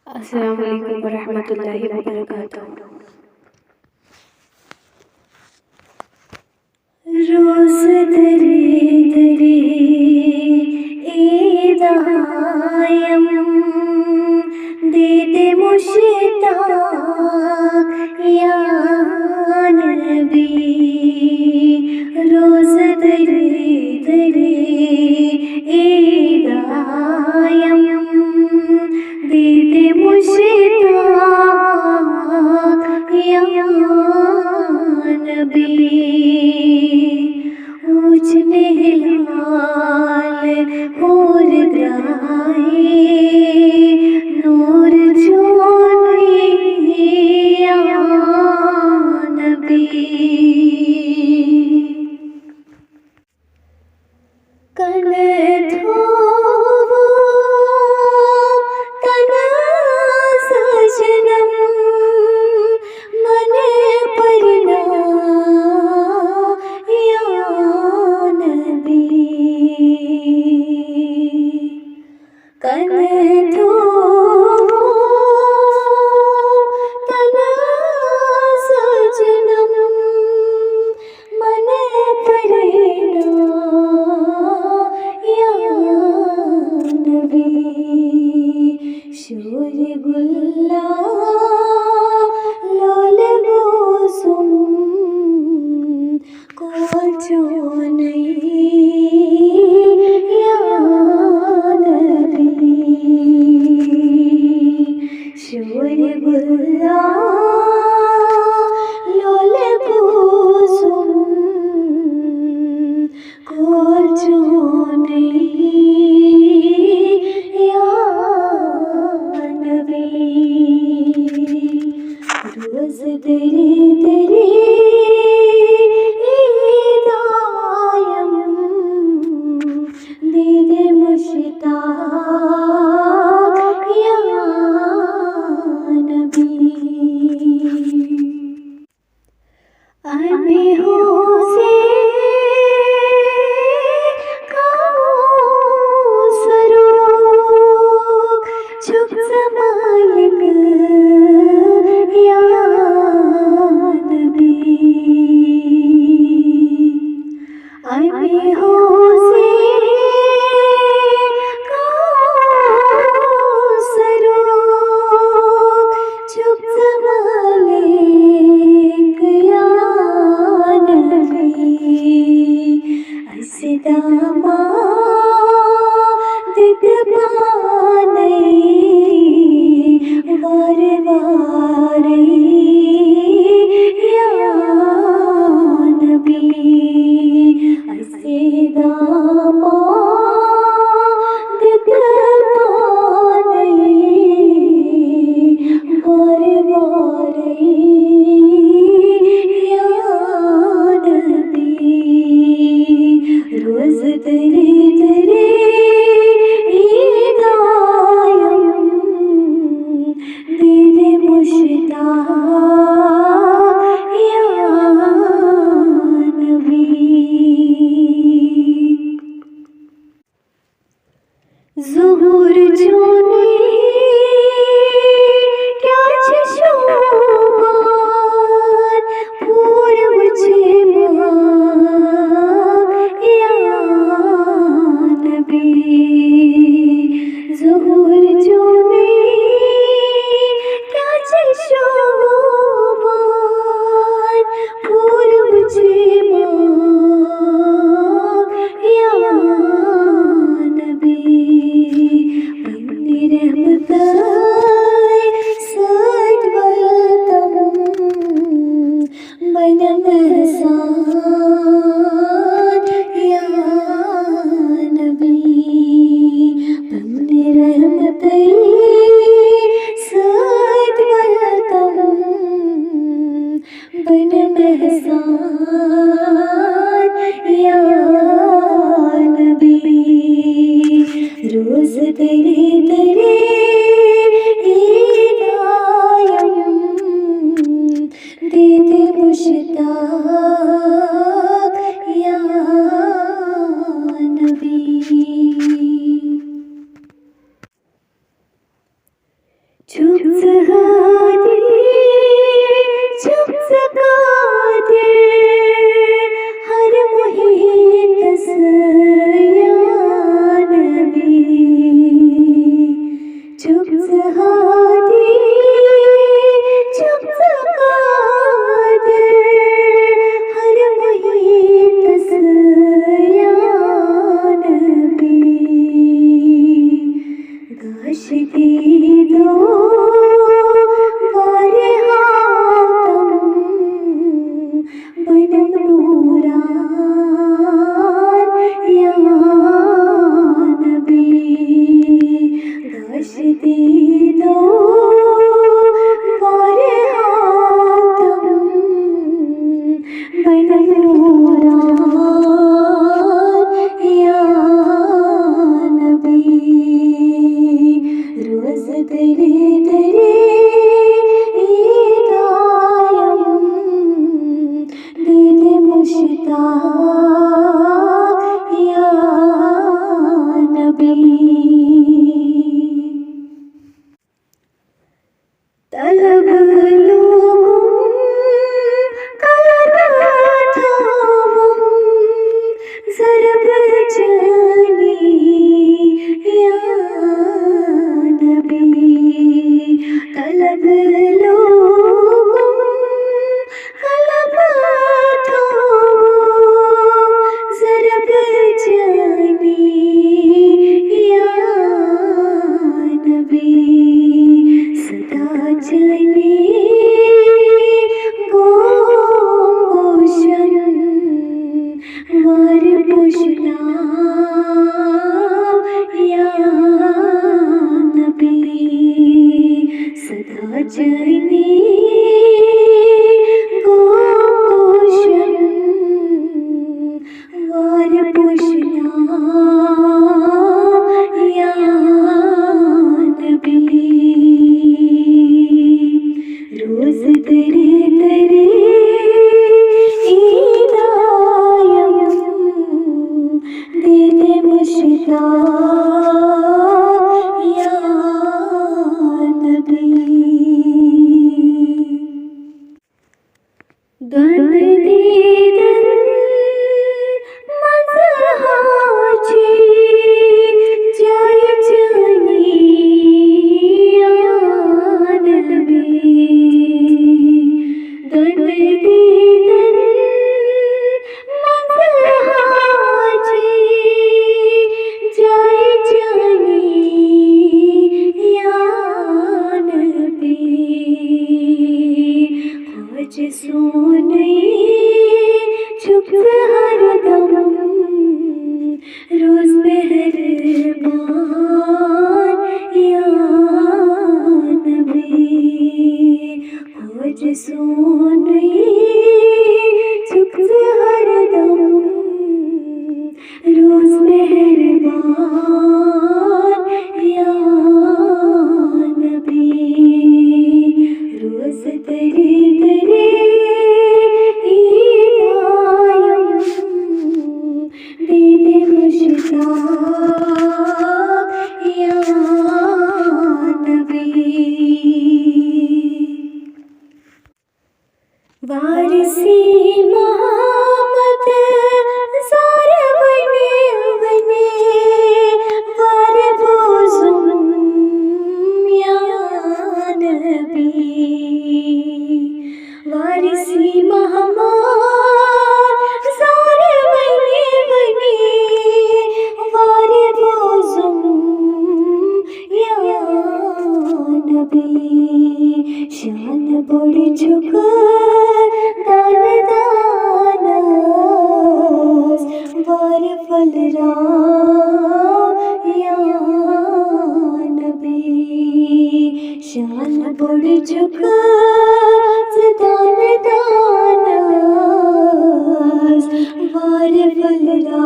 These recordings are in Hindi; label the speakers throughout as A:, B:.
A: अस्सलामु अलैकुम वरहमतुल्लाहि वबरकातुहू। रोज़ दरे दरे ईदायम दे दे मुश्ताक या नबी। रोज़ दरे दरे ईदायम दे दे मुश्ताक या नबी। उजने लाल और ग्राए नूर जोने या नबी। कन धोवो तन सजनम मन परना या नबी। कन धोवो तन सजनम मन परना या नबी। शोर गुल्ला लोल बोसुम को जोने या नबी। शोर गुल्ला लोल बोसुम को जोने या नबी। रोज़ दरे दरे ईदायम दे दे मुश्ताक या नबी। अबे होसे झुक मालिक या सहादे चुप सकादे हर मुहीत सया नबी चुप सहादे चुप सकादे हर मुहीत सया नबी काश दो बारे हातम बनम नूरान या नबी काश दो बारे हातम बनम नूरान या नबी रोज तेरे तेरे ईदायम दीदे मुश्ताक या नबी तलब लोगुम कलम थामुम ज़रब जानी या नबी तलब लोगुम कलम थामुम ज़रब जानी या नबी सदा जाने गोशन मार पुछना या नबी सदा जाने गोशन मार पुछना या नबी रोज तेरे तेरे ईदायम दीदे मुश्ताक या नबी गन दीदन मज़हाजी जाय जानी या नबी गन दीदन मज़हाजी जाय जानी या नबी खोज सोने चुप हरदम रोज मेहरबान या नबी खोज सोने चुप हरदम रोज मेहरबान या नबी रोज तेरे तेरे ईदायम दीदे मुश्ताक या नबी वारिसी मोहम्मद ज़ार बने बने वार बोज़ुम या नबी वारिसी मोहम्मद ज़ार बने बने वार बोज़ुम या नबी शान बढ़ झुक दान दानस वार फलरा या नबी शान बढ़ झुक दान दानस वार फलरा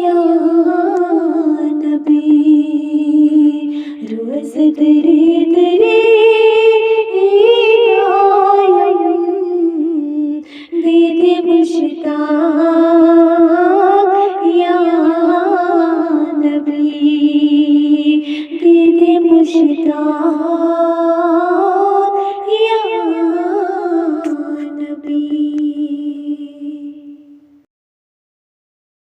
A: या नबी रोज तेरे